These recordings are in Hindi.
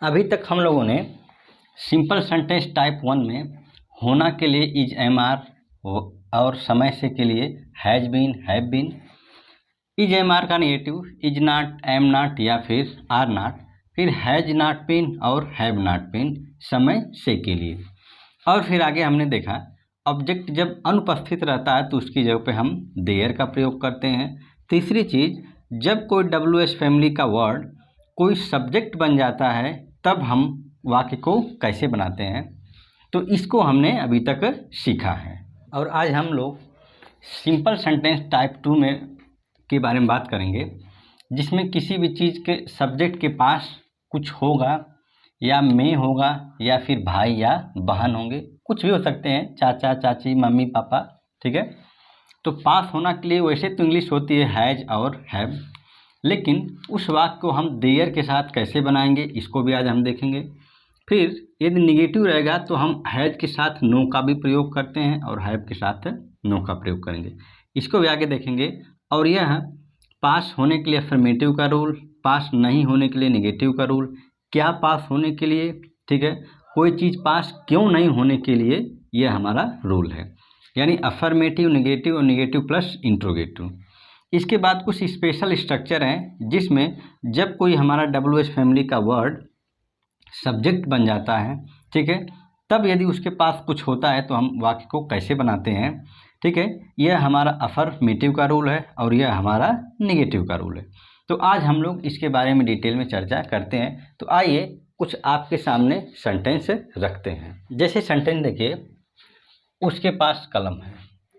अभी तक हम लोगों ने सिंपल सेंटेंस टाइप 1 में होना के लिए इज एम आर और समय से के लिए has been have been, is am are का negative is not am not या फिर आर नॉट, फिर हैज नॉट बीन और हैव नॉट बीन समय से के लिए। और फिर आगे हमने देखा ऑब्जेक्ट जब अनुपस्थित रहता है तो उसकी जगह पे हम देयर का प्रयोग करते हैं। तीसरी चीज़, जब कोई डब्ल्यू एच फैमिली का वर्ड कोई सब्जेक्ट बन जाता है तब हम वाक्य को कैसे बनाते हैं, तो इसको हमने अभी तक सीखा है। और आज हम लोग सिंपल सेंटेंस टाइप 2 में के बारे में बात करेंगे, जिसमें किसी भी चीज़ के सब्जेक्ट के पास कुछ होगा या मैं होगा या फिर भाई या बहन होंगे, कुछ भी हो सकते हैं, चाचा चाची मम्मी पापा, ठीक है। तो पास होना के लिए वैसे तो इंग्लिश होती है हैज और हैव, लेकिन उस वाक्य को हम देयर के साथ कैसे बनाएंगे इसको भी आज हम देखेंगे। फिर यदि निगेटिव रहेगा तो हम हैज के साथ नो का भी प्रयोग करते हैं और हैव के साथ नो का प्रयोग करेंगे, इसको भी आगे देखेंगे। और यह पास होने के लिए अफर्मेटिव का रूल, पास नहीं होने के लिए निगेटिव का रूल, क्या पास होने के लिए, ठीक है, कोई चीज़ पास क्यों नहीं होने के लिए, यह हमारा रूल है, यानी अफर्मेटिव, निगेटिव और निगेटिव प्लस इंट्रोगेटिव। इसके बाद कुछ स्पेशल स्ट्रक्चर हैं जिसमें जब कोई हमारा डब्ल्यू एच फैमिली का वर्ड सब्जेक्ट बन जाता है, ठीक है, तब यदि उसके पास कुछ होता है तो हम वाक्य को कैसे बनाते हैं, ठीक है। यह हमारा अफर्मेटिव का रूल है और यह हमारा निगेटिव का रूल है। तो आज हम लोग इसके बारे में डिटेल में चर्चा करते हैं। तो आइए कुछ आपके सामने सेंटेंस रखते हैं। जैसे सेंटेंस देखिए, उसके पास कलम है,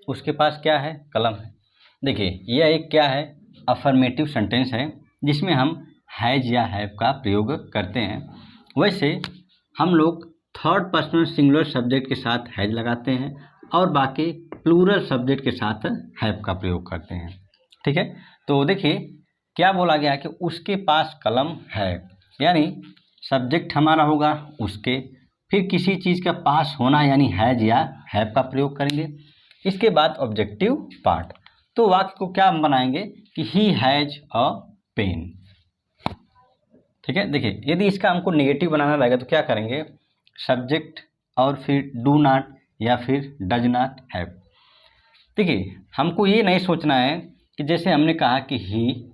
उसके पास क्या है, कलम है। देखिए यह एक क्या है, अफर्मेटिव सेंटेंस है जिसमें हम हैज या हैव का प्रयोग करते हैं। वैसे हम लोग थर्ड पर्सनल सिंगुलर सब्जेक्ट के साथ हैज लगाते हैं और बाकी प्लूरल सब्जेक्ट के साथ हैव का प्रयोग करते हैं, ठीक है। तो देखिए क्या बोला गया कि उसके पास कलम है, यानी सब्जेक्ट हमारा होगा उसके, फिर किसी चीज़ का पास होना यानी हैज या हैव का प्रयोग करेंगे। इसके बाद ऑब्जेक्टिव पार्ट, तो वाक्य को क्या हम बनाएंगे कि ही हैज अ पेन, ठीक है। देखिए यदि इसका हमको नेगेटिव बनाना रहेगा तो क्या करेंगे, सब्जेक्ट और फिर डू नॉट या फिर डज नॉट हैव। देखिए हमको ये नहीं सोचना है कि जैसे हमने कहा कि ही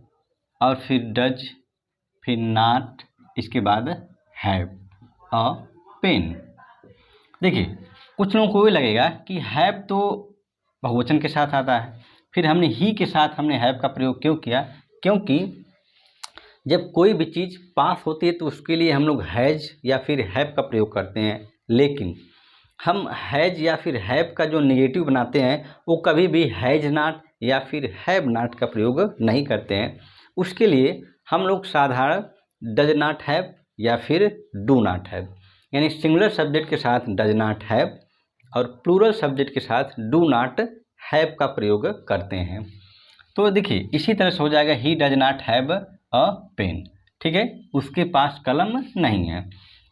और फिर डज फिर नॉट, इसके बाद हैव अ पेन। देखिए कुछ लोगों को ये लगेगा कि हैव तो बहुवचन के साथ आता है, फिर हमने ही के साथ हमने हैव का प्रयोग क्यों किया, क्योंकि जब कोई भी चीज़ पास होती है तो उसके लिए हम लोग हैज या फिर हैव का प्रयोग करते हैं, लेकिन हम हैज या फिर हैव का जो नेगेटिव बनाते हैं वो कभी भी हैज नॉट या फिर हैव नॉट का प्रयोग नहीं करते हैं। उसके लिए हम लोग साधारण डज नॉट हैव या फिर डू नॉट हैव, यानी सिंगुलर सब्जेक्ट के साथ डज नॉट हैव और प्लूरल सब्जेक्ट के साथ डू नॉट हैव का प्रयोग करते हैं। तो देखिए इसी तरह से हो जाएगा he does not have a pen, ठीक है, उसके पास कलम नहीं है।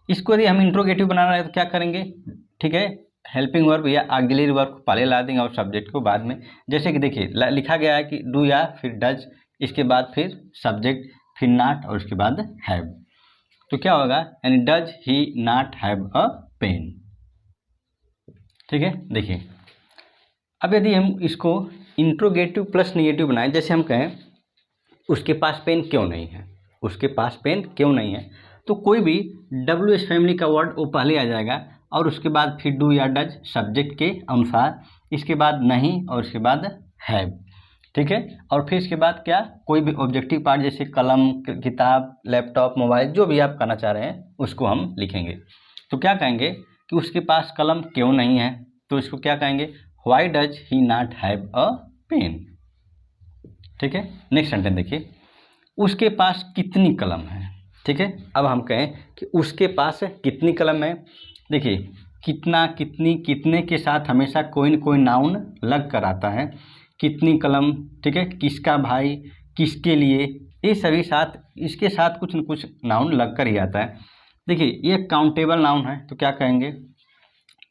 इसको यदि हम इंट्रोगेटिव बनाना है तो क्या करेंगे, ठीक है, हेल्पिंग वर्ब या ऑक्सिलरी वर्ब को पहले ला देंगे और सब्जेक्ट को बाद में। जैसे कि देखिए लिखा गया है कि डू या फिर डज, इसके बाद फिर सब्जेक्ट फिर नॉट और उसके बाद हैव, तो क्या होगा, यानी does he not have a pen, ठीक है। देखिए अब यदि हम इसको इंट्रोगेटिव प्लस निगेटिव बनाएं, जैसे हम कहें उसके पास पेन क्यों नहीं है, उसके पास पेन क्यों नहीं है, तो कोई भी डब्ल्यू एच फैमिली का वर्ड वो पहले आ जाएगा और उसके बाद फिर डू या डज सब्जेक्ट के अनुसार, इसके बाद नहीं और इसके बाद हैव, ठीक है। और फिर इसके बाद क्या, कोई भी ऑब्जेक्टिव पार्ट जैसे कलम, किताब, लैपटॉप, मोबाइल, जो भी आप करना चाह रहे हैं उसको हम लिखेंगे। तो क्या कहेंगे कि उसके पास कलम क्यों नहीं है, तो इसको क्या कहेंगे, why does he not have a pen, ठीक है। नेक्स्ट सेंटेंस देखिए, उसके पास कितनी कलम है, ठीक है। अब हम कहें कि उसके पास कितनी कलम है, देखिए कितना, कितनी, कितने के साथ हमेशा कोई न कोई नाउन लग कर आता है, कितनी कलम, ठीक है, किसका भाई, किसके लिए, ये सभी साथ इसके साथ कुछ न कुछ नाउन लग कर ही आता है। देखिए ये काउंटेबल नाउन है तो क्या कहेंगे,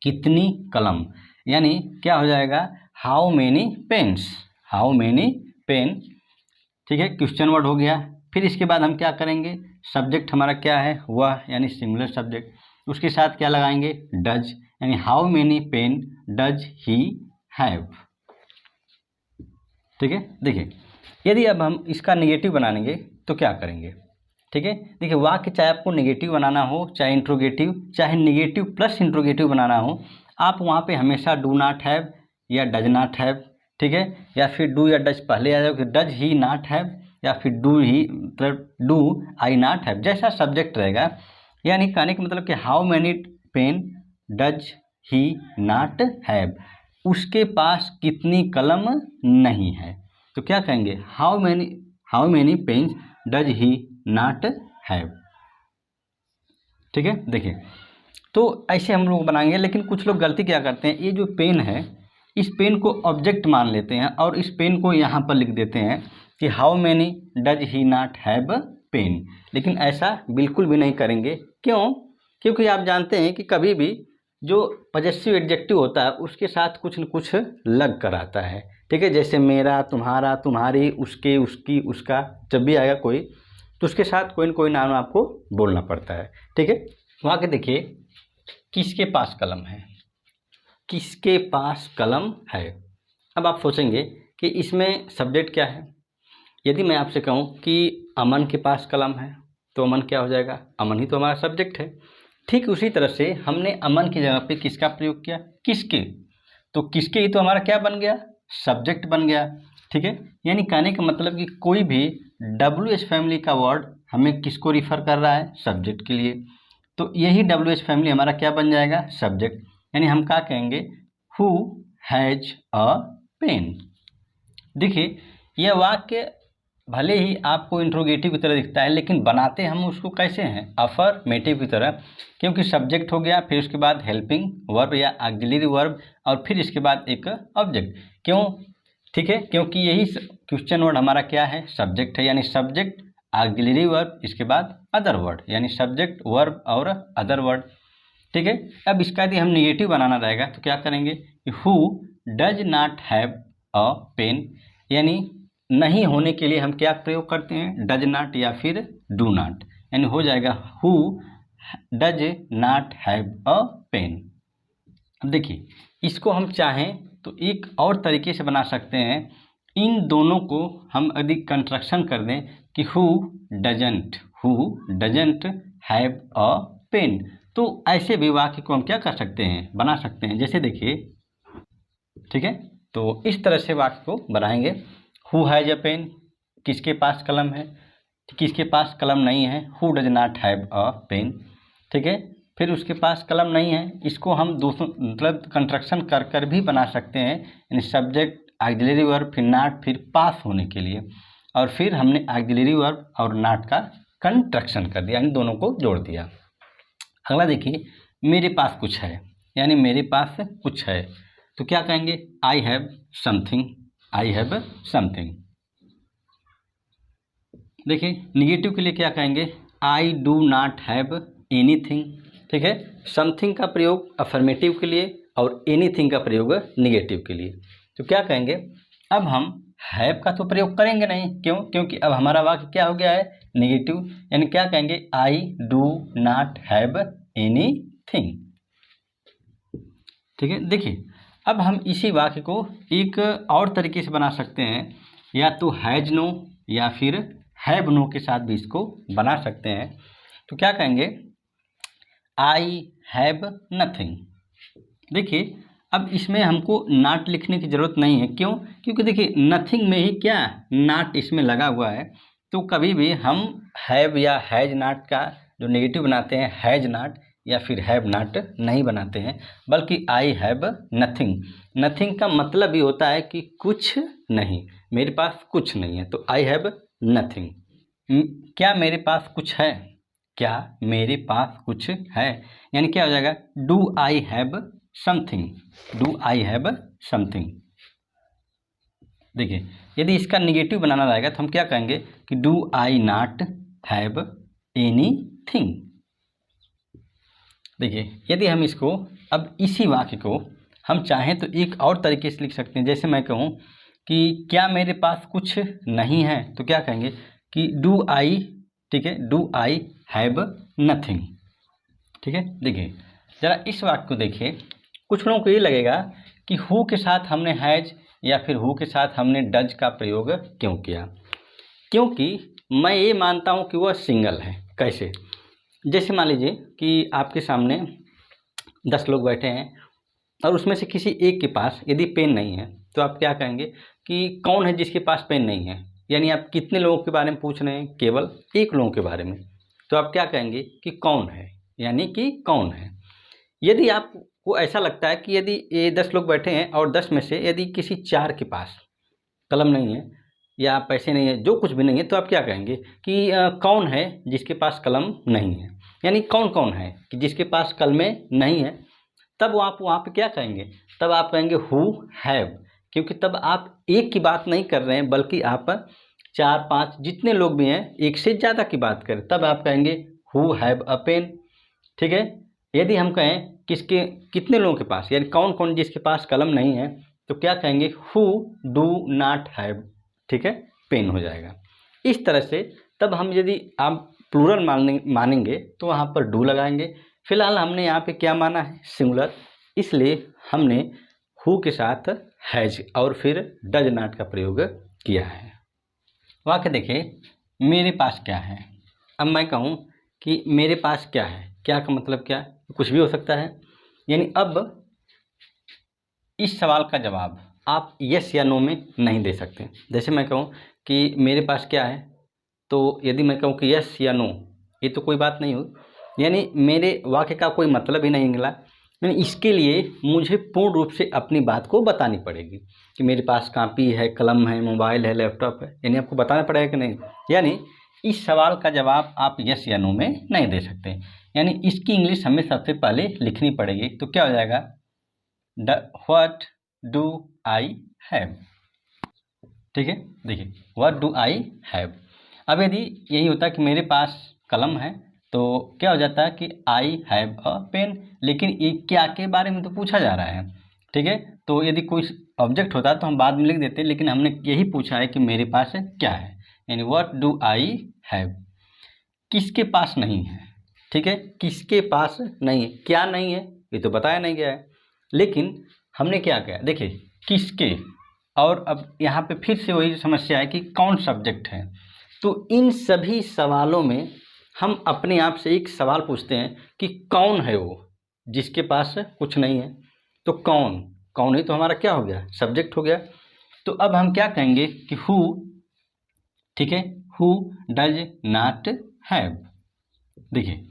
कितनी कलम, यानी क्या हो जाएगा, how many pens, how many pen, ठीक है, क्वेश्चन वर्ड हो गया। फिर इसके बाद हम क्या करेंगे, सब्जेक्ट हमारा क्या है, वह, यानी सिंगुलर सब्जेक्ट। उसके साथ क्या लगाएंगे, डज, यानी how many pen does he have. ठीक है, देखिए यदि अब हम इसका नेगेटिव बनाएंगे तो क्या करेंगे। ठीक है, देखिए वाक्य चाहे आपको नेगेटिव बनाना हो, चाहे इंट्रोगेटिव, चाहे नेगेटिव प्लस इंट्रोगेटिव बनाना हो, आप वहाँ पे हमेशा डू नॉट हैव या डज नॉट हैव, ठीक है, या फिर डू या डज पहले आ जाओ कि डज ही नॉट हैव, या फिर डू ही मतलब डू आई नॉट हैव, जैसा सब्जेक्ट रहेगा। यानी कहने का मतलब कि how many pen does he not have, उसके पास कितनी कलम नहीं है। तो क्या कहेंगे, how many pens does he not have. ठीक है, देखिए तो ऐसे हम लोग बनाएंगे। लेकिन कुछ लोग गलती क्या करते हैं, ये जो पेन है इस पेन को ऑब्जेक्ट मान लेते हैं और इस पेन को यहाँ पर लिख देते हैं कि how many does he not have pen. लेकिन ऐसा बिल्कुल भी नहीं करेंगे। क्यों? क्योंकि आप जानते हैं कि कभी भी जो पॉजेसिव एडजेक्टिव होता है उसके साथ कुछ न कुछ लग कर आता है। ठीक है, जैसे मेरा, तुम्हारा, तुम्हारी, उसके, उसकी, उसका, जब भी आएगा कोई तो उसके साथ कोई न कोई नाम आपको बोलना पड़ता है। ठीक है, वहाँ के देखिए किसके पास कलम है, किसके पास कलम है। अब आप सोचेंगे कि इसमें सब्जेक्ट क्या है। यदि मैं आपसे कहूँ कि अमन के पास कलम है तो अमन क्या हो जाएगा, अमन ही तो हमारा सब्जेक्ट है। ठीक उसी तरह से हमने अमन की जगह पे किसका प्रयोग किया, किसके, तो किसके ही तो हमारा क्या बन गया, सब्जेक्ट बन गया। ठीक है, यानी कहने का मतलब कि कोई भी WH फैमिली का वर्ड हमें किसको रिफ़र कर रहा है, सब्जेक्ट के लिए। तो यही WH फैमिली हमारा क्या बन जाएगा, सब्जेक्ट। यानी हम क्या कहेंगे, हु हैज अ पेन। देखिए यह वाक्य भले ही आपको इंट्रोगेटिव की तरह दिखता है लेकिन बनाते हम उसको कैसे हैं, अफर्मेटिव की तरह। क्योंकि सब्जेक्ट हो गया, फिर उसके बाद हेल्पिंग वर्ब या ऑक्सिलरी वर्ब, और फिर इसके बाद एक ऑब्जेक्ट। क्यों? ठीक है, क्योंकि यही क्वेश्चन वर्ड हमारा क्या है, सब्जेक्ट है। यानी सब्जेक्ट ऑक्सिलरी वर्ब, इसके बाद अदर वर्ड, यानी सब्जेक्ट वर्ब और अदर वर्ड। ठीक है, अब इसका यदि हम निगेटिव बनाना रहेगा तो क्या करेंगे कि who does not have a pen, यानी नहीं होने के लिए हम क्या प्रयोग करते हैं, डज नॉट या फिर डू नॉट। यानी हो जाएगा who does not have a pen. अब देखिए इसको हम चाहें तो एक और तरीके से बना सकते हैं। इन दोनों को हम यदि कंस्ट्रक्शन कर दें कि who doesn't have a pen, तो ऐसे भी वाक्य को हम क्या कर सकते हैं, बना सकते हैं। जैसे देखिए, ठीक है, तो इस तरह से वाक्य को बनाएंगे। हु हैज अ पेन, किसके पास कलम है, किसके पास कलम नहीं है, who does not have a pen. ठीक है, फिर उसके पास कलम नहीं है, इसको हम दूसरों मतलब कंस्ट्रक्शन कर कर भी बना सकते हैं। यानी सब्जेक्ट ऑक्सिलरी वर्ब फिर नॉट फिर पास होने के लिए, और फिर हमने ऑक्सिलरी वर्ब और नॉट का कंस्ट्रक्शन कर दिया, यानी दोनों को जोड़ दिया। अगला देखिए, मेरे पास कुछ है, यानी मेरे पास कुछ है तो क्या कहेंगे, I have something, I have something. देखिए निगेटिव के लिए क्या कहेंगे, I do not have anything. ठीक है, समथिंग का प्रयोग अफर्मेटिव के लिए और एनीथिंग का प्रयोग निगेटिव के लिए। तो क्या कहेंगे, अब हम हैव का तो प्रयोग करेंगे नहीं। क्यों? क्योंकि अब हमारा वाक्य क्या हो गया है, निगेटिव। यानी क्या कहेंगे, I do not have anything. ठीक है, देखिए अब हम इसी वाक्य को एक और तरीके से बना सकते हैं, या तो हैज नो या फिर हैव नो के साथ भी इसको बना सकते हैं। तो क्या कहेंगे, आई हैव नथिंग। देखिए अब इसमें हमको नॉट लिखने की ज़रूरत नहीं है। क्यों? क्योंकि देखिए नथिंग में ही क्या नॉट इसमें लगा हुआ है। तो कभी भी हम हैव या हैज नॉट का जो नेगेटिव बनाते हैं, हैज नॉट या फिर हैव नॉट नहीं बनाते हैं, बल्कि आई हैव नथिंग। नथिंग का मतलब ही होता है कि कुछ नहीं, मेरे पास कुछ नहीं है, तो आई हैव नथिंग। क्या मेरे पास कुछ है, क्या मेरे पास कुछ है, यानी क्या हो जाएगा, do I have something, do I have something. देखिए यदि इसका निगेटिव बनाना रहेगा तो हम क्या कहेंगे कि do I not have anything. देखिए यदि हम इसको अब इसी वाक्य को हम चाहें तो एक और तरीके से लिख सकते हैं। जैसे मैं कहूँ कि क्या मेरे पास कुछ नहीं है, तो क्या कहेंगे कि डू आई ठीक है, डू आई हैव नथिंग। ठीक है, देखिए ज़रा इस वाक्य को देखिए। कुछ लोगों को ये लगेगा कि हु के साथ हमने हैज या फिर हु के साथ हमने डज का प्रयोग क्यों किया, क्योंकि मैं ये मानता हूँ कि वह सिंगल है। कैसे? जैसे मान लीजिए कि आपके सामने 10 लोग बैठे हैं और उसमें से किसी एक के पास यदि पेन नहीं है तो आप क्या कहेंगे कि कौन है जिसके पास पेन नहीं है। यानी आप कितने लोगों के बारे में पूछ रहे हैं? केवल एक लोगों के बारे में। तो आप क्या कहेंगे कि कौन है, यानी कि कौन है। यदि आपको ऐसा लगता है कि यदि ये 10 लोग बैठे हैं और 10 में से यदि किसी 4 के पास कलम नहीं है या पैसे नहीं है, जो कुछ भी नहीं है, तो आप क्या कहेंगे कि कौन है जिसके पास कलम नहीं है। यानी कौन कौन है कि जिसके पास कलमें नहीं है। तब आप वहाँ पे क्या कहेंगे? तब आप कहेंगे हु हैव, क्योंकि तब आप एक की बात नहीं कर रहे हैं बल्कि आप 4-5 जितने लोग भी हैं एक से ज़्यादा की बात करें, तब आप कहेंगे हु हैव अ पेन। ठीक है, यदि हम कहें किसके कितने लोगों के पास, यानी कौन कौन जिसके पास कलम नहीं है, तो क्या कहेंगे हु डू नॉट हैव, ठीक है, पेन हो जाएगा। इस तरह से तब हम यदि आप प्लूरल मानेंगे तो वहाँ पर डू लगाएंगे। फिलहाल हमने यहाँ पे क्या माना है? सिंगुलर, इसलिए हमने हु के साथ हैज और फिर डज नॉट का प्रयोग किया है। वाक्य देखिए, मेरे पास क्या है। अब मैं कहूँ कि मेरे पास क्या है, क्या का मतलब क्या? कुछ भी हो सकता है। यानी अब इस सवाल का जवाब आप यस या नो में नहीं दे सकते। जैसे मैं कहूँ कि मेरे पास क्या है, तो यदि मैं कहूँ कि यस या नो, ये तो कोई बात नहीं हुई, यानी मेरे वाक्य का कोई मतलब ही नहीं निकला। यानी इसके लिए मुझे पूर्ण रूप से अपनी बात को बतानी पड़ेगी कि मेरे पास कॉपी है, कलम है, मोबाइल है, लैपटॉप है, यानी आपको बताना पड़ेगा कि नहीं। यानी इस सवाल का जवाब आप यस या नो में नहीं दे सकते। यानी इसकी इंग्लिश हमें सबसे पहले लिखनी पड़ेगी। तो क्या हो जाएगा? What do I have. ठीक है, देखिए व्हाट डू आई हैव। अब यदि यही होता कि मेरे पास कलम है तो क्या हो जाता है कि आई हैव अ पेन, लेकिन ये क्या के बारे में तो पूछा जा रहा है। ठीक है, तो यदि कोई ऑब्जेक्ट होता तो हम बाद में लिख देते, लेकिन हमने यही पूछा है कि मेरे पास क्या है, यानी व्हाट डू आई हैव। किसके पास नहीं है? ठीक है, किसके पास नहीं है, क्या नहीं है ये तो बताया नहीं गया है, लेकिन हमने क्या किया, देखिए किसके। और अब यहाँ पे फिर से वही समस्या है कि कौन सब्जेक्ट है। तो इन सभी सवालों में हम अपने आप से एक सवाल पूछते हैं कि कौन है वो जिसके पास कुछ नहीं है। तो कौन, कौन ही तो हमारा क्या हो गया? सब्जेक्ट हो गया। तो अब हम क्या कहेंगे कि हु, ठीक है, हु डज नॉट हैव। देखिए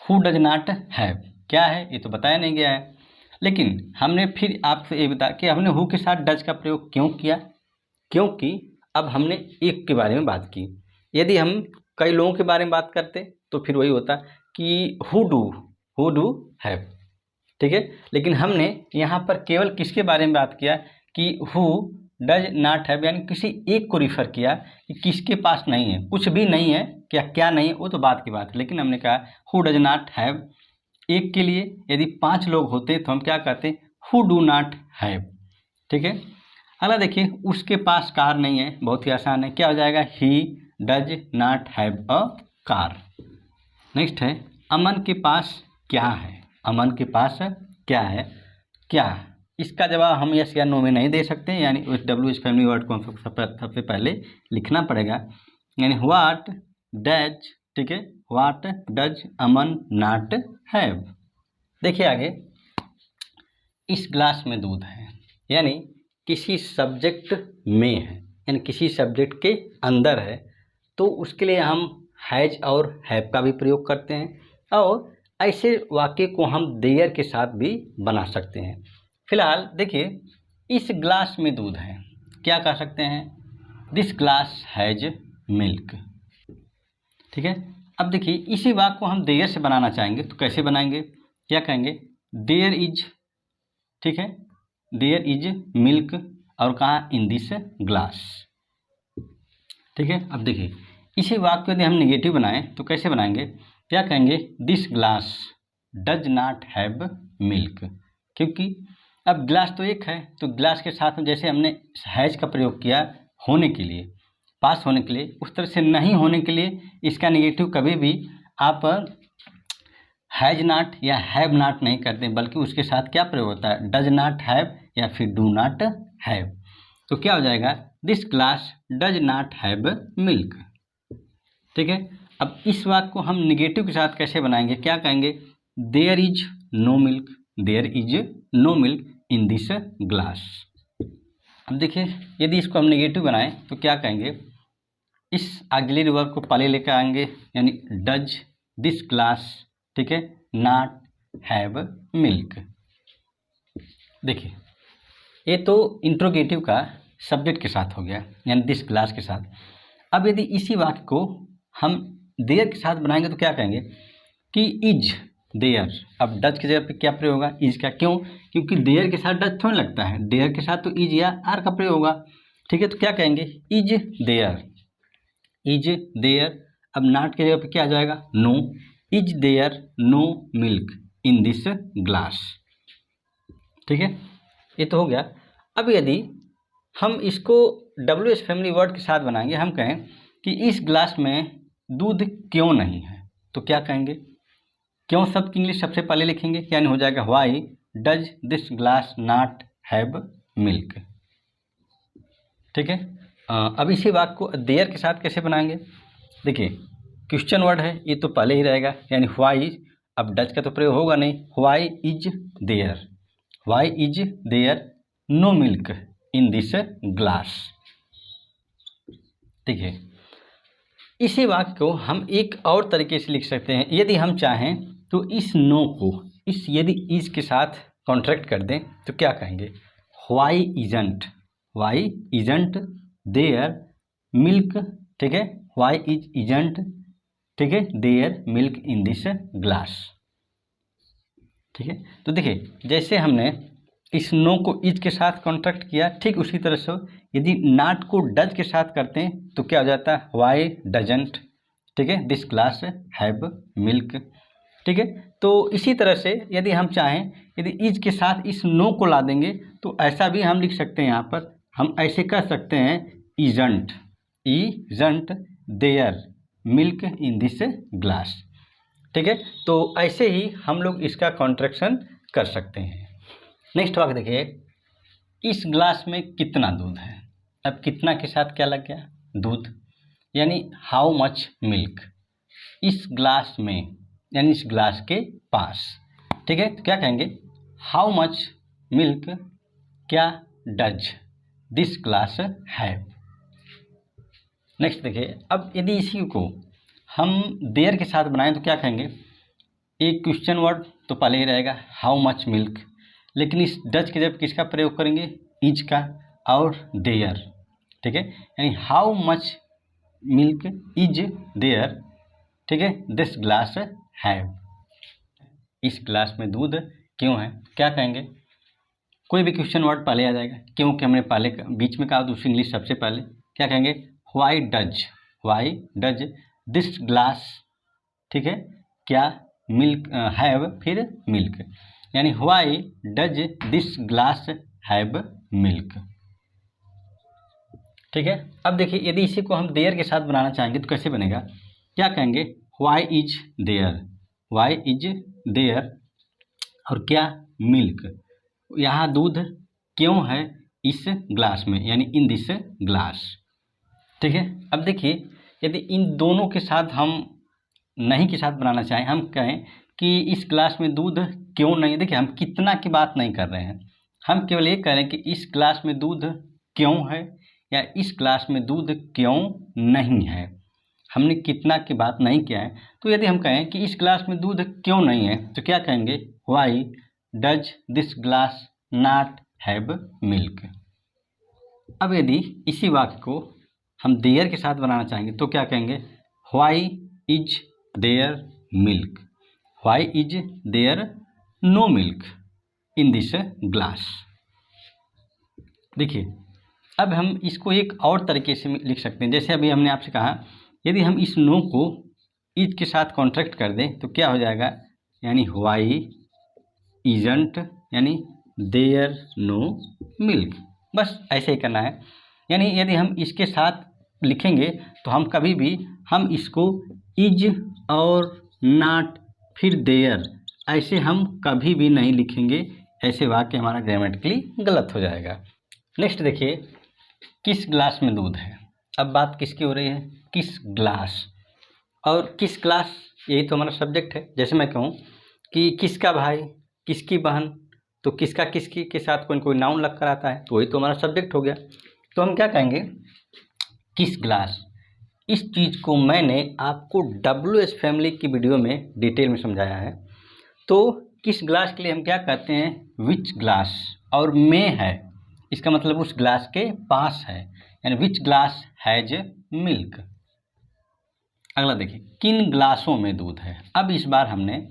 हु डज नॉट हैव क्या है ये तो बताया नहीं गया है, लेकिन हमने फिर आपसे ये बता कि हमने हु के साथ डज का प्रयोग क्यों किया, क्योंकि अब हमने एक के बारे में बात की। यदि हम कई लोगों के बारे में बात करते तो फिर वही होता कि हु डू हैव। ठीक है, लेकिन हमने यहाँ पर केवल किसके बारे में बात किया कि हु डज नॉट हैव, यानी किसी एक को रिफ़र किया कि किसके पास नहीं है, कुछ भी नहीं है, क्या नहीं है वो तो बात की बात है, लेकिन हमने कहा हु डज नॉट हैव एक के लिए। यदि 5 लोग होते तो हम क्या कहते? Who do not have. ठीक है, अगला देखिए, उसके पास कार नहीं है, बहुत ही आसान है, क्या हो जाएगा? He does not have a car. Next है, अमन के पास क्या है। अमन के पास क्या है, क्या? इसका जवाब हम यस या नो में नहीं दे सकते, यानी उस डब्ल्यू इस फैमिली वर्ड को हम सबसे पहले लिखना पड़ेगा। यानी व्हाट डज, ठीक है, what does Aman not have. देखिए आगे, इस ग्लास में दूध है, यानी किसी सब्जेक्ट में है, यानी किसी सब्जेक्ट के अंदर है, तो उसके लिए हम हैज और हैव का भी प्रयोग करते हैं। और ऐसे वाक्य को हम देयर के साथ भी बना सकते हैं। फिलहाल देखिए, इस ग्लास में दूध है, क्या कह सकते हैं? This glass has milk. ठीक है, अब देखिए इसी वाक्य को हम देयर से बनाना चाहेंगे तो कैसे बनाएंगे? क्या कहेंगे? देयर इज, ठीक है, देयर इज मिल्क, और कहाँ? इन दिस ग्लास। ठीक है, अब देखिए इसी वाक्य को यदि हम नेगेटिव बनाएं तो कैसे बनाएंगे? क्या कहेंगे? This glass does not have milk, क्योंकि अब ग्लास तो एक है, तो ग्लास के साथ में जैसे हमने हैज का प्रयोग किया होने के लिए, पास होने के लिए, उस तरह से नहीं होने के लिए इसका नेगेटिव कभी भी आप हैज नॉट या हैव नॉट नहीं करते, बल्कि उसके साथ क्या प्रयोग होता है, डज नॉट हैव या फिर डू नॉट हैव। तो क्या हो जाएगा, this glass does not have milk. ठीक है, अब इस वाक्य को हम निगेटिव के साथ कैसे बनाएंगे, क्या कहेंगे, there is no milk, there is no milk in this glass. अब देखिए यदि इसको हम निगेटिव बनाएं तो क्या कहेंगे, इस ऑक्सिलरी वर्ब को पहले लेकर आएंगे, यानी डज दिस ग्लास, ठीक है, नॉट हैव मिल्क। देखिए ये तो इंट्रोगेटिव का सब्जेक्ट के साथ हो गया, यानी दिस ग्लास के साथ। अब यदि इसी वाक्य को हम देयर के साथ बनाएंगे तो क्या कहेंगे कि इज देयर। अब डज की जगह पे क्या प्रयोग होगा, इज का। क्यों, क्योंकि देयर के साथ डज थोड़ा लगता है, देयर के साथ तो इज या आर का प्रयोग होगा। ठीक है, तो क्या कहेंगे, इज देयर, इज देयर। अब नॉट की जगह पे क्या आ जाएगा, no, is there no milk in this glass. ठीक है, ये तो हो गया। अब यदि हम इसको WH फैमिली वर्ड के साथ बनाएंगे, हम कहें कि इस ग्लास में दूध क्यों नहीं है, तो क्या कहेंगे, क्यों शब्द की इंग्लिश सबसे पहले लिखेंगे, यानी हो जाएगा why does this glass not have milk. ठीक है, अब इसी वाक्य को देयर के साथ कैसे बनाएंगे, देखिए क्वेश्चन वर्ड है, ये तो पहले ही रहेगा, यानी व्हाई, अब डज का तो प्रयोग होगा नहीं, why is there, why is there no milk in this glass. ठीक है, इसी वाक्य को हम एक और तरीके से लिख सकते हैं, यदि हम चाहें तो इस नो को इस यदि इज के साथ कॉन्ट्रैक्ट कर दें तो क्या कहेंगे, व्हाई इजंट देयर मिल्क। ठीक है, व्हाई इजंट, ठीक है, there milk in this glass. ठीक है, तो देखिए जैसे हमने इस नो को इज के साथ कॉन्ट्रैक्ट किया, ठीक उसी तरह से यदि नॉट को डज के साथ करते हैं तो क्या हो जाता है, व्हाई डजंट, ठीक है, दिस ग्लास हैव मिल्क। ठीक है, तो इसी तरह से यदि हम चाहें, यदि इज के साथ इस नो को ला देंगे तो ऐसा भी हम लिख सकते हैं, यहाँ पर हम ऐसे कह सकते हैं, isn't there milk in this glass. ठीक है, तो ऐसे ही हम लोग इसका कॉन्ट्रैक्शन कर सकते हैं। नेक्स्ट वाक्य देखिए, इस ग्लास में कितना दूध है। अब कितना के साथ क्या लग गया, दूध, यानी हाउ मच मिल्क, इस ग्लास में, यानी इस ग्लास के पास। ठीक है, तो क्या कहेंगे, हाउ मच मिल्क क्या does this glass have. Next देखिए, अब यदि इसी को हम देयर के साथ बनाएं तो क्या कहेंगे, एक क्वेश्चन वर्ड तो पहले ही रहेगा, हाउ मच मिल्क, लेकिन इस डज के जब किसका प्रयोग करेंगे, इज का और देयर। ठीक है, यानी how much milk is there, ठीक है, दिस ग्लास हैव, इस ग्लास में दूध क्यों है, क्या कहेंगे, कोई भी क्वेश्चन वर्ड पहले आ जाएगा, क्योंकि हमने पहले बीच में कहा दूसरी इंग्लिश सबसे पहले, क्या कहेंगे, व्हाई डज दिस ग्लास, ठीक है, क्या मिल्क हैव, फिर मिल्क, यानी why does this glass have milk. ठीक है, अब देखिए यदि इसी को हम देयर के साथ बनाना चाहेंगे तो कैसे बनेगा, क्या कहेंगे, व्हाई इज देयर और क्या मिल्क, यहाँ दूध क्यों है इस ग्लास में, यानी इन दिस ग्लास। ठीक है, अब देखिए यदि इन दोनों के साथ हम नहीं के साथ बनाना चाहें, हम कहें कि इस ग्लास में दूध क्यों नहीं, देखिए हम कितना की बात नहीं कर रहे हैं, हम केवल ये कह रहे हैं कि इस ग्लास में दूध क्यों है या इस ग्लास में दूध क्यों नहीं है, हमने कितना की बात नहीं किया है। तो यदि हम कहें कि इस ग्लास में दूध क्यों नहीं है तो क्या कहेंगे, why does this glass not have milk. अब यदि इसी वाक्य को हम देयर के साथ बनाना चाहेंगे तो क्या कहेंगे, why is there milk, why is there no milk in this glass. देखिए अब हम इसको एक और तरीके से लिख सकते हैं, जैसे अभी हमने आपसे कहा, यदि हम इस नो को इज के साथ कॉन्ट्रैक्ट कर दें तो क्या हो जाएगा, यानी व्हाई इजंट, यानी देयर नो मिल्क, बस ऐसे ही करना है। यानी यदि हम इसके साथ लिखेंगे तो हम कभी भी हम इसको इज और नॉट फिर देयर ऐसे हम कभी भी नहीं लिखेंगे, ऐसे वाक्य हमारा ग्रामेटिकली गलत हो जाएगा। नेक्स्ट देखिए, किस ग्लास में दूध है। अब बात किसकी हो रही है, किस ग्लास, और किस ग्लास यही तो हमारा सब्जेक्ट है। जैसे मैं कहूँ कि किसका भाई, किसकी बहन, तो किसका किसकी के साथ कोई कोई नाउन लग कर आता है, तो वही तो हमारा सब्जेक्ट हो गया। तो हम क्या कहेंगे, किस ग्लास। इस चीज़ को मैंने आपको WS फैमिली की वीडियो में डिटेल में समझाया है। तो किस ग्लास के लिए हम क्या कहते हैं, विच ग्लास, और में है इसका मतलब उस ग्लास के पास है, यानी विच ग्लास हैज मिल्क। अगला देखिए, किन ग्लासों में दूध है। अब इस बार हमने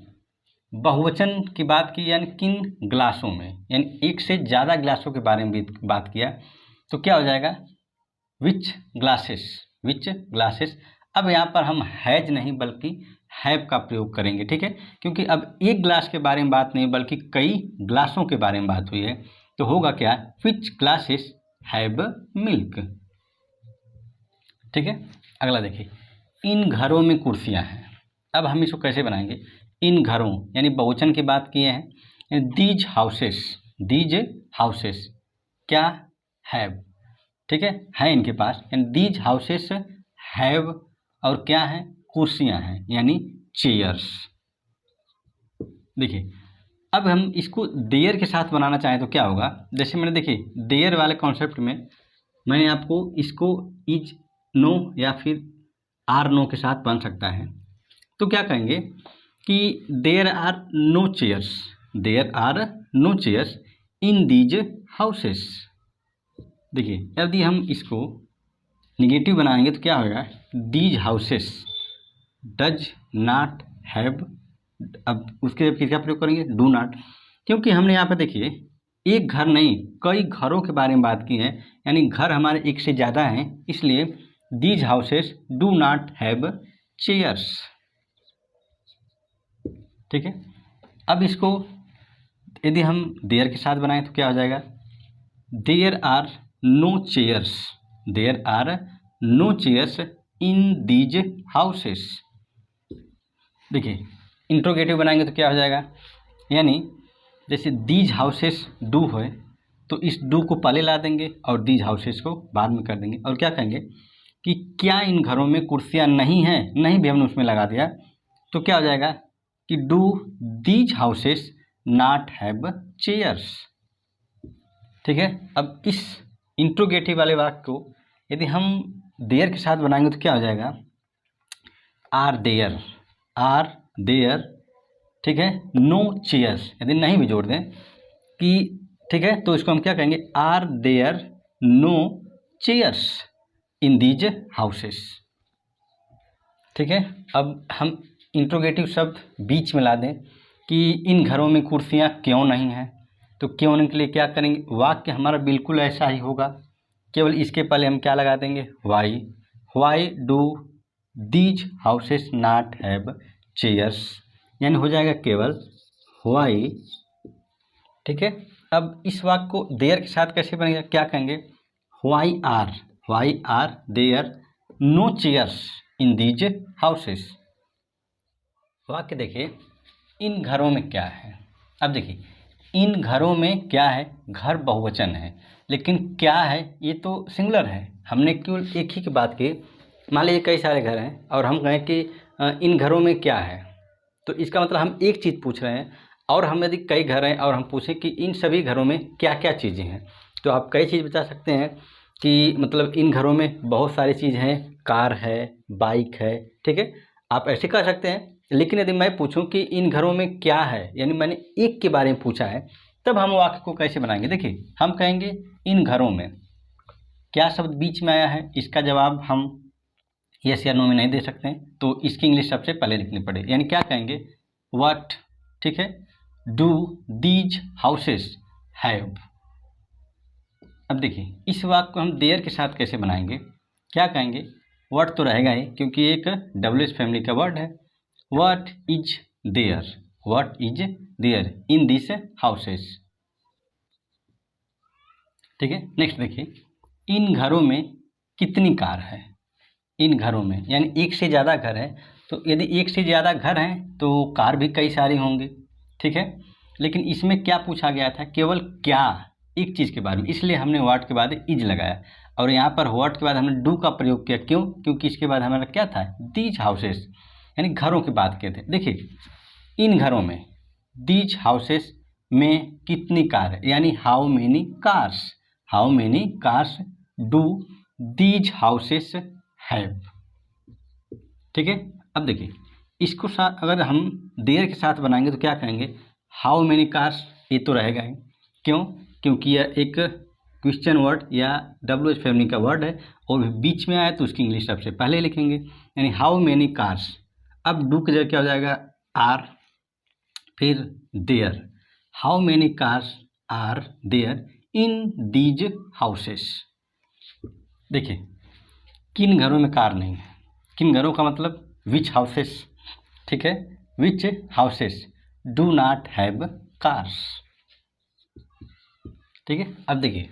बहुवचन की बात की, यानी किन ग्लासों में, यानी एक से ज़्यादा ग्लासों के बारे में भी बात किया, तो क्या हो जाएगा, विच ग्लासेस, विच ग्लासेस। अब यहाँ पर हम हैज नहीं बल्कि हैव का प्रयोग करेंगे, ठीक है, क्योंकि अब एक ग्लास के बारे में बात नहीं बल्कि कई ग्लासों के बारे में बात हुई है। तो होगा क्या, विच ग्लासेस हैव मिल्क, ठीक है। अगला देखिए, इन घरों में कुर्सियाँ हैं। अब हम इसको कैसे बनाएंगे, इन घरों यानी बहुवचन की बात किए हैं, दीज हाउसेस, दीज हाउसेस क्या हैव, ठीक है इनके पास, यानी दीज हाउसेस हैव, और क्या है, कुर्सियाँ हैं यानी चेयर्स। देखिए, अब हम इसको देयर के साथ बनाना चाहें तो क्या होगा, जैसे मैंने देखिए देयर वाले कॉन्सेप्ट में मैंने आपको इसको इज नो या फिर आर नो के साथ बन सकता है। तो क्या कहेंगे कि there are no chairs, there are no chairs in these houses. देखिए, यदि हम इसको निगेटिव बनाएंगे तो क्या होगा, these houses does not have, अब उसके किसका प्रयोग करेंगे, डू नॉट, क्योंकि हमने यहाँ पर देखिए एक घर नहीं कई घरों के बारे में बात की है, यानी घर हमारे एक से ज़्यादा हैं, इसलिए these houses do not have chairs, ठीक है। अब इसको यदि हम देयर के साथ बनाएं तो क्या हो जाएगा, there are no chairs, there are no chairs in these houses. देखिए, इंट्रोगेटिव बनाएंगे तो क्या हो जाएगा, यानी जैसे दीज हाउसेस डू है तो इस डू को पहले ला देंगे और दीज हाउसेस को बाद में कर देंगे, और क्या कहेंगे कि क्या इन घरों में कुर्सियाँ नहीं हैं, नहीं भी हमने उसमें लगा दिया तो क्या हो जाएगा कि do these houses not have chairs, ठीक है। अब इस इंट्रोगेटिव वाले वाक्य को यदि हम देयर के साथ बनाएंगे तो क्या हो जाएगा, आर देयर, आर देयर, ठीक है, नो चेयर्स, यदि नहीं भी जोड़ दें कि, ठीक है, तो इसको हम क्या कहेंगे, are there no chairs in these houses, ठीक है। अब हम इंट्रोगेटिव शब्द बीच में ला दें कि इन घरों में कुर्सियाँ क्यों नहीं हैं, तो क्यों नहीं के लिए क्या करेंगे, वाक्य हमारा बिल्कुल ऐसा ही होगा, केवल इसके पहले हम क्या लगा देंगे, why, why do these houses not have chairs, यानी हो जाएगा केवल वाई, ठीक है। अब इस वाक्य को देयर के साथ कैसे बनेगा, क्या कहेंगे, why are there no chairs in these houses. वाक्य देखिए, इन घरों में क्या है। अब देखिए, इन घरों में क्या है, घर बहुवचन है लेकिन क्या है ये तो सिंगुलर है, हमने केवल एक ही की बात की। मान लीजिए कई सारे घर हैं और हम कहें कि इन घरों में क्या है, तो इसका मतलब हम एक चीज़ पूछ रहे हैं, और हम यदि कई घर हैं और हम पूछें कि इन सभी घरों में क्या क्या चीज़ें हैं, तो आप कई चीज़ बता सकते हैं कि मतलब इन घरों में बहुत सारी चीज़ हैं, कार है, बाइक है, ठीक है, आप ऐसे कर सकते हैं। लेकिन यदि मैं पूछूं कि इन घरों में क्या है, यानी मैंने एक के बारे में पूछा है, तब हम वाक्य को कैसे बनाएंगे। देखिए, हम कहेंगे इन घरों में, क्या शब्द बीच में आया है, इसका जवाब हम यस या नो में नहीं दे सकते हैं, तो इसकी इंग्लिश सबसे पहले लिखनी पड़ेगी, यानी क्या कहेंगे, व्हाट, ठीक है, डू दीज हाउसेस हैव। अब देखिए, इस वाक्य को हम देयर के साथ कैसे बनाएंगे, क्या कहेंगे, व्हाट तो रहेगा ही क्योंकि एक WS फैमिली का वर्ड है, what is there, what is there in this houses, ठीक है। नेक्स्ट देखिए, इन घरों में कितनी कार है। इन घरों में, यानी एक से ज़्यादा घर है, तो यदि एक से ज़्यादा घर हैं तो कार भी कई सारी होंगी, ठीक है। लेकिन इसमें क्या पूछा गया था, केवल क्या, एक चीज़ के बारे में, इसलिए हमने व्हाट के बाद इज लगाया, और यहाँ पर व्हाट के बाद हमने डू का प्रयोग किया। क्यों? क्योंकि इसके बाद हमारा क्या था, दीज हाउसेस, यानी घरों की बात किए थे। देखिए, इन घरों में, दीज हाउसेस में कितनी कार है, यानी how many cars, how many cars do these houses have, ठीक है। अब देखिए, इसको साथ अगर हम देयर के साथ बनाएंगे तो क्या कहेंगे, हाउ मेनी कार्स, ये तो रहेगा ही। क्यों? क्योंकि यह एक क्वेश्चन वर्ड या WH फैमिली का वर्ड है, और बीच में आया तो उसकी इंग्लिश सबसे पहले लिखेंगे, यानी हाउ मेनी कार्स। अब डू की जगह क्या हो जाएगा, आर, फिर there, how many cars are there in these houses. देखिए, किन घरों में कार नहीं है, किन घरों का मतलब विच हाउसेस, ठीक है, which houses do not have cars, ठीक है। अब देखिए,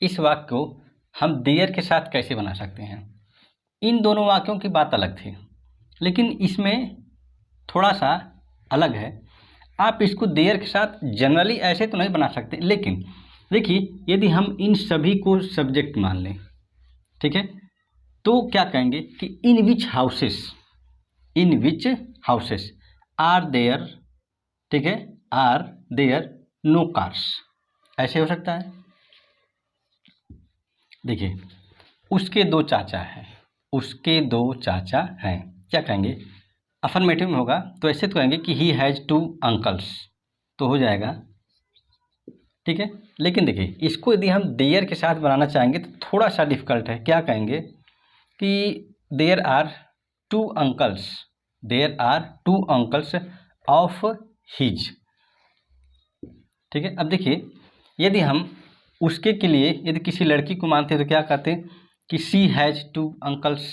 इस वाक्य को हम देयर के साथ कैसे बना सकते हैं। इन दोनों वाक्यों की बात अलग थी, लेकिन इसमें थोड़ा सा अलग है। आप इसको देयर के साथ जनरली ऐसे तो नहीं बना सकते, लेकिन देखिए, यदि हम इन सभी को सब्जेक्ट मान लें, ठीक है, तो क्या कहेंगे कि in which houses, in which houses are there, ठीक है, आर देयर नो कार्स, ऐसे हो सकता है। देखिए, उसके दो चाचा हैं, उसके दो चाचा हैं, क्या कहेंगे, अफर्मेटिव में होगा तो ऐसे तो कहेंगे कि ही हैज़ 2 अंकल्स, तो हो जाएगा, ठीक है। लेकिन देखिए, इसको यदि हम देयर के साथ बनाना चाहेंगे तो थोड़ा सा डिफिकल्ट है। क्या कहेंगे कि there are 2 uncles, there are 2 uncles of his, ठीक है। अब देखिए, यदि हम उसके के लिए यदि किसी लड़की को मानते हैं तो क्या कहते हैं कि सी हैज़ 2 अंकल्स,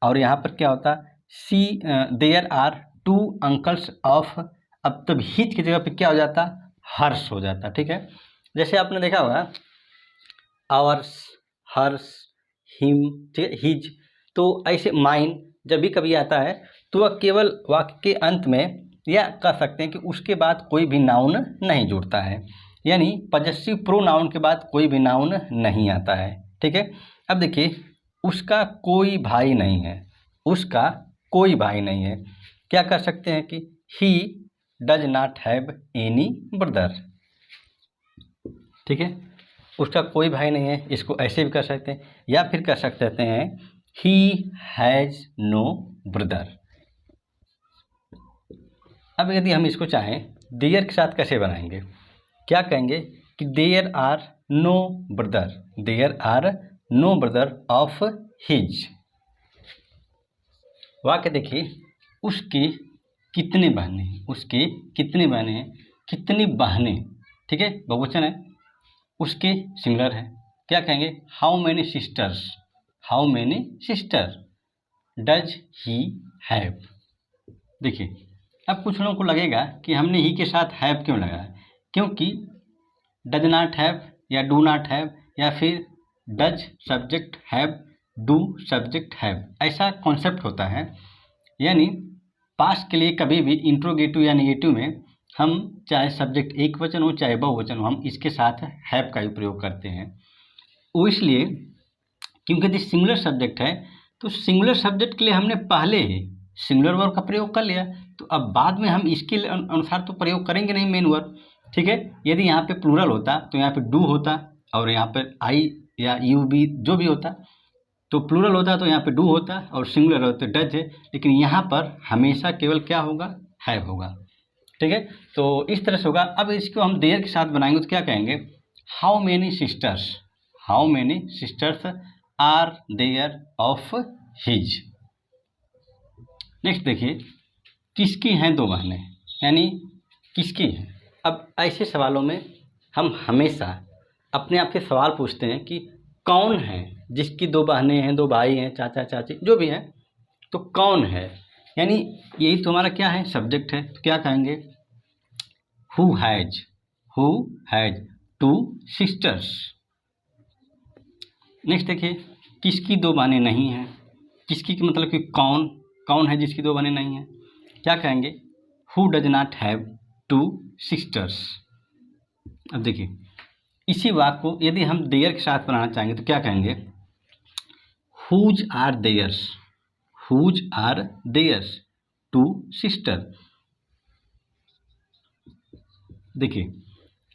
और यहाँ पर क्या होता, सी देयर आर 2 अंकल्स ऑफ, अब तब हिज की जगह पे क्या हो जाता, हर्ष हो जाता, ठीक है। जैसे आपने देखा होगा आवर्स, हर्ष, हिम, ठीक है, हिज, तो ऐसे माइन जब भी कभी आता है तो वह केवल वाक्य के अंत में, या कह सकते हैं कि उसके बाद कोई भी नाउन नहीं जुड़ता है, यानी पजेसिव प्रोनाउन के बाद कोई भी नाउन नहीं आता है, ठीक है। अब देखिए, उसका कोई भाई नहीं है, उसका कोई भाई नहीं है, क्या कर सकते हैं कि ही does not have any brother, ठीक है, उसका कोई भाई नहीं है, इसको ऐसे भी कर सकते हैं, या फिर कर सकते हैं ही हैज़ नो ब्रदर। अब यदि हम इसको चाहें देयर के साथ कैसे बनाएंगे, क्या कहेंगे कि there are no brother, there are no brother of his. वाक्य देखिए, उसके कितने बहनें हैं, उसके कितने बहनें हैं, कितनी बहनें, ठीक है, बहुवचन है, उसके सिंगुलर है, क्या कहेंगे how many sisters, how many sister does he have. देखिए, अब कुछ लोगों को लगेगा कि हमने ही के साथ हैव क्यों लगाया, क्योंकि डज नॉट हैव या डू नॉट हैव, या फिर does subject have, do subject have, ऐसा कॉन्सेप्ट होता है। यानी पास्ट के लिए कभी भी इंट्रोगेटिव या नेगेटिव में हम चाहे सब्जेक्ट एक वचन हो चाहे बहुवचन हो, हम इसके साथ हैव का ही प्रयोग करते हैं। वो इसलिए क्योंकि यदि सिंगुलर सब्जेक्ट है तो सिंगुलर सब्जेक्ट के लिए हमने पहले ही सिंगुलर वर्ब का प्रयोग कर लिया, तो अब बाद में हम इसके अनुसार तो प्रयोग करेंगे नहीं मेन वर्ब, ठीक है। यदि यहाँ पे प्लूरल होता तो यहाँ पे डू होता, और यहाँ पे आई या यू बी जो भी होता, तो प्लूरल होता तो यहाँ पे डू होता, और सिंगुलर होता तो डज है, लेकिन यहाँ पर हमेशा केवल क्या होगा, हैव होगा, ठीक है। तो इस तरह से होगा। अब इसको हम देयर के साथ बनाएंगे तो क्या कहेंगे, how many sisters, how many sisters are there of his. Next देखिए, किसकी हैं 2 बहनें, यानी किसकी हैं। अब ऐसे सवालों में हम हमेशा अपने आप से सवाल पूछते हैं कि कौन है जिसकी 2 बहनें हैं, 2 भाई हैं, चाचा चाची जो भी हैं, तो कौन है, यानी यही तो हमारा क्या है, सब्जेक्ट है, तो क्या कहेंगे हु हैज 2 सिस्टर्स। नेक्स्ट देखिए, किसकी 2 बहनें नहीं हैं, किसकी मतलब कि कौन कौन है जिसकी दो बहनें नहीं हैं, क्या कहेंगे, who does not have to sisters. अब देखिए इसी वाक्य को यदि हम देयर के साथ बनाना चाहेंगे तो क्या कहेंगे, whose are theirs, whose are theirs two sister. देखिए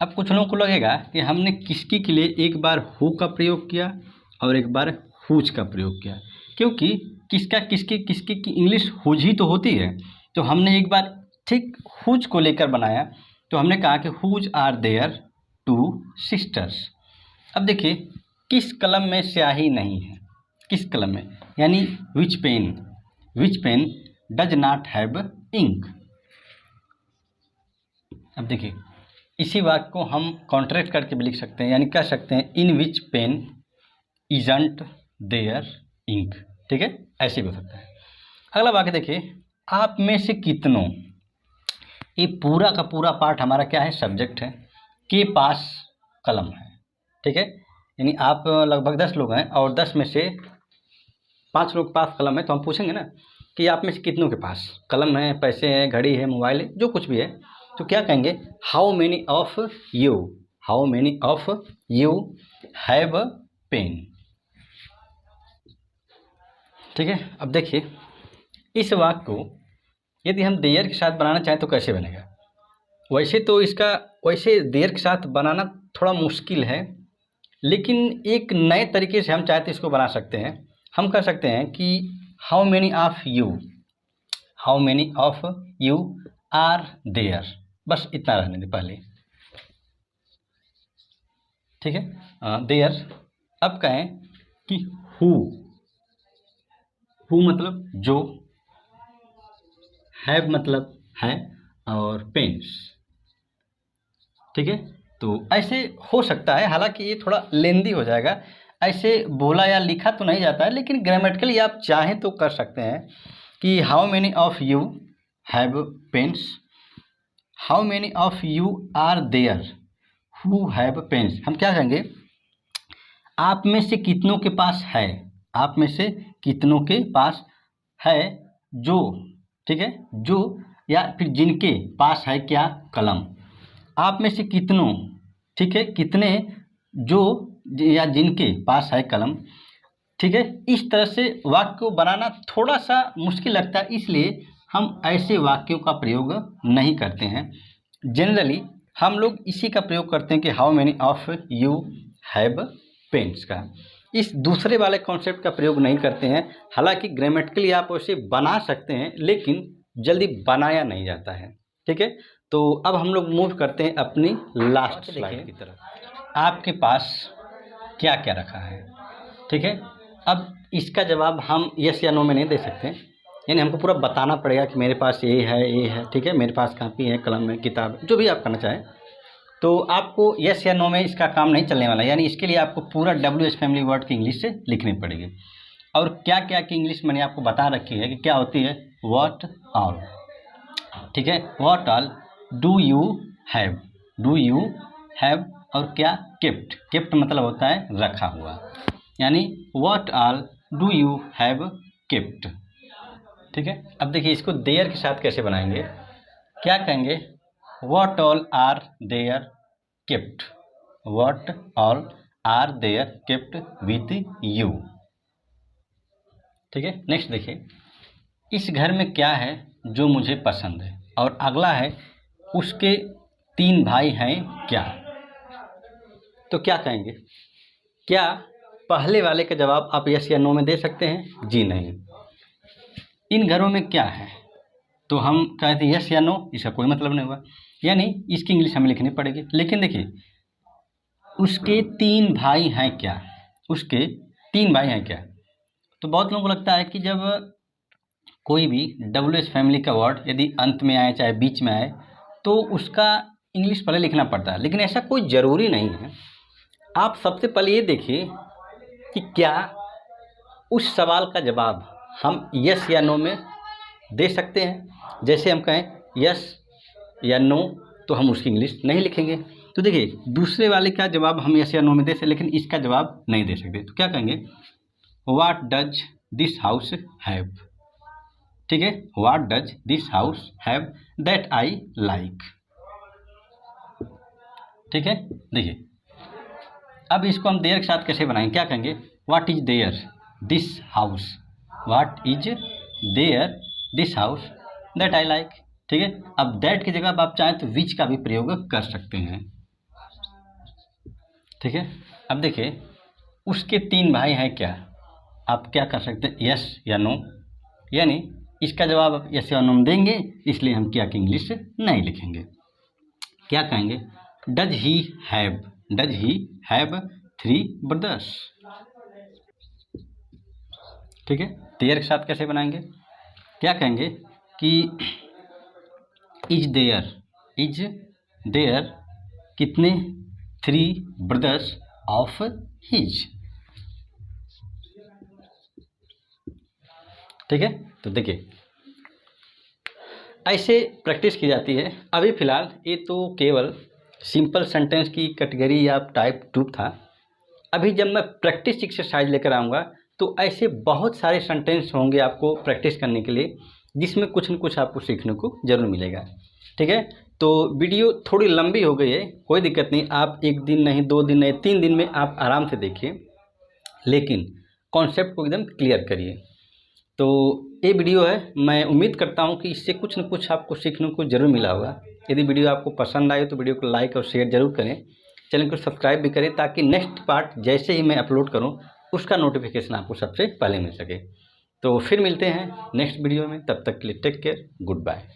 अब कुछ लोगों को लगेगा कि हमने किसकी के लिए एक बार हु का प्रयोग किया और एक बार हुज का प्रयोग किया, क्योंकि किसका किसकी किसकी की इंग्लिश हुज ही तो होती है। तो हमने एक बार ठीक हुज को लेकर बनाया, तो हमने कहा कि whose are their two sisters. अब देखिए किस कलम में स्याही नहीं है, किस कलम में, यानी which pen does not have ink. अब देखिए इसी वाक्य को हम कॉन्ट्रैक्ट करके भी लिख सकते हैं, यानी कह सकते हैं इन विच पेन इजंट देयर इंक। ठीक है, ऐसे भी हो सकता है। अगला वाक्य देखिए, आप में से कितनों, ये पूरा का पूरा पार्ट हमारा क्या है, सब्जेक्ट है, के पास कलम है। ठीक है, यानी आप लगभग 10 लोग हैं और 10 में से 5 लोग के पास कलम है, तो हम पूछेंगे ना कि आप में से कितनों के पास कलम है, पैसे हैं, घड़ी है, मोबाइल है, जो कुछ भी है, तो क्या कहेंगे, how many of you, how many of you have pen. ठीक है, अब देखिए इस वाक्य को यदि हम देयर के साथ बनाना चाहें तो कैसे बनेगा। वैसे तो इसका वैसे देयर के साथ बनाना थोड़ा मुश्किल है, लेकिन एक नए तरीके से हम चाहे तो इसको बना सकते हैं। हम कर सकते हैं कि how many of you, how many of you are there, बस इतना रहने दें पहले। ठीक है, देयर। अब कहें कि हु, हु मतलब जो, हैव मतलब है, और पेन्स। ठीक है, तो ऐसे हो सकता है, हालांकि ये थोड़ा लेंदी हो जाएगा, ऐसे बोला या लिखा तो नहीं जाता है, लेकिन ग्रामेटिकली आप चाहें तो कर सकते हैं कि how many of you have pens, how many of you are there who have pens. हम क्या कहेंगे, आप में से कितनों के पास है, आप में से कितनों के पास है जो, ठीक है, जो या फिर जिनके पास है क्या, कलम। आप में से कितनों, ठीक है, कितने जो या जिनके पास है कलम। ठीक है, इस तरह से वाक्य को बनाना थोड़ा सा मुश्किल लगता है, इसलिए हम ऐसे वाक्यों का प्रयोग नहीं करते हैं। जनरली हम लोग इसी का प्रयोग करते हैं कि how many of you have pens का, इस दूसरे वाले कॉन्सेप्ट का प्रयोग नहीं करते हैं। हालांकि ग्रामेटिकली आप उसे बना सकते हैं, लेकिन जल्दी बनाया नहीं जाता है। ठीक है, तो अब हम लोग मूव करते हैं अपनी लास्ट स्लाइड की तरफ। आपके पास क्या क्या रखा है। ठीक है, अब इसका जवाब हम यस या नो में नहीं दे सकते, यानी हमको पूरा बताना पड़ेगा कि मेरे पास ये है, ये है। ठीक है, मेरे पास कॉपी है, कलम है, किताब, जो भी आप करना चाहें, तो आपको यस या नो में इसका काम नहीं चलने वाला, यानी इसके लिए आपको पूरा WH फैमिली वर्ड की इंग्लिश से लिखनी पड़ेगी। और क्या क्या की इंग्लिश मैंने आपको बता रखी है कि क्या होती है, व्हाट ऑल। ठीक है, what all do you have, do you have, और क्या, केप्ट, केप्ट मतलब होता है रखा हुआ, यानी what all do you have kept. ठीक है, अब देखिए इसको देयर के साथ कैसे बनाएंगे, क्या कहेंगे, what all are there kept, what all are there kept with you. ठीक है, नेक्स्ट देखिए, इस घर में क्या है जो मुझे पसंद है, और अगला है उसके 3 भाई हैं क्या। तो क्या कहेंगे, क्या पहले वाले का जवाब आप यस या नो में दे सकते हैं, जी नहीं। इन घरों में क्या है, तो हम कहते हैं यस या नो, इसका कोई मतलब नहीं हुआ, यानी इसकी इंग्लिश हमें लिखनी पड़ेगी। लेकिन देखिए उसके 3 भाई हैं क्या, उसके 3 भाई हैं क्या। तो बहुत लोगों को लगता है कि जब कोई भी WH फैमिली का वर्ड यदि अंत में आए चाहे बीच में आए तो उसका इंग्लिश पहले लिखना पड़ता है, लेकिन ऐसा कोई ज़रूरी नहीं है। आप सबसे पहले ये देखिए कि क्या उस सवाल का जवाब हम यस या नो में दे सकते हैं। जैसे हम कहें यस या नो, तो हम उसकी इंग्लिश नहीं लिखेंगे। तो देखिए दूसरे वाले का जवाब हम यस या नो में दे सकते, लेकिन इसका जवाब नहीं दे सकते। तो क्या कहेंगे, what does this house have, ठीक है, what does this house have that I like, ठीक है। देखिए अब इसको हम देयर के साथ कैसे बनाएंगे, क्या कहेंगे, what is there this house, what is there this house that I like, ठीक है। अब दैट की जगह अब आप चाहें तो विच का भी प्रयोग कर सकते हैं, ठीक है। अब देखिए उसके 3 भाई हैं क्या, आप क्या कर सकते हैं, यस या नो, यानी इसका जवाब आप यस या नो में देंगे, इसलिए हम क्या कि इंग्लिश नहीं लिखेंगे, क्या कहेंगे, डज ही हैव 3 ब्रदर्स, ठीक है। देयर के साथ कैसे बनाएंगे, क्या कहेंगे कि इज देयर कितने 3 ब्रदर्स ऑफ हिज, ठीक है। तो देखिए ऐसे प्रैक्टिस की जाती है। अभी फ़िलहाल ये तो केवल सिंपल सेंटेंस की कैटेगरी या टाइप 2 था। अभी जब मैं प्रैक्टिस एक्सरसाइज लेकर आऊँगा तो ऐसे बहुत सारे सेंटेंस होंगे आपको प्रैक्टिस करने के लिए, जिसमें कुछ न कुछ आपको सीखने को ज़रूर मिलेगा, ठीक है। तो वीडियो थोड़ी लंबी हो गई है, कोई दिक्कत नहीं, आप 1 दिन नहीं, 2 दिन नहीं, 3 दिन में आप आराम से देखिए, लेकिन कॉन्सेप्ट को एकदम क्लियर करिए। तो ये वीडियो है, मैं उम्मीद करता हूँ कि इससे कुछ न कुछ आपको सीखने को ज़रूर मिला होगा। यदि वीडियो आपको पसंद आए तो वीडियो को लाइक और शेयर ज़रूर करें, चैनल को सब्सक्राइब भी करें, ताकि नेक्स्ट पार्ट जैसे ही मैं अपलोड करूँ उसका नोटिफिकेशन आपको सबसे पहले मिल सके। तो फिर मिलते हैं नेक्स्ट वीडियो में, तब तक के लिए टेक केयर, गुड बाय।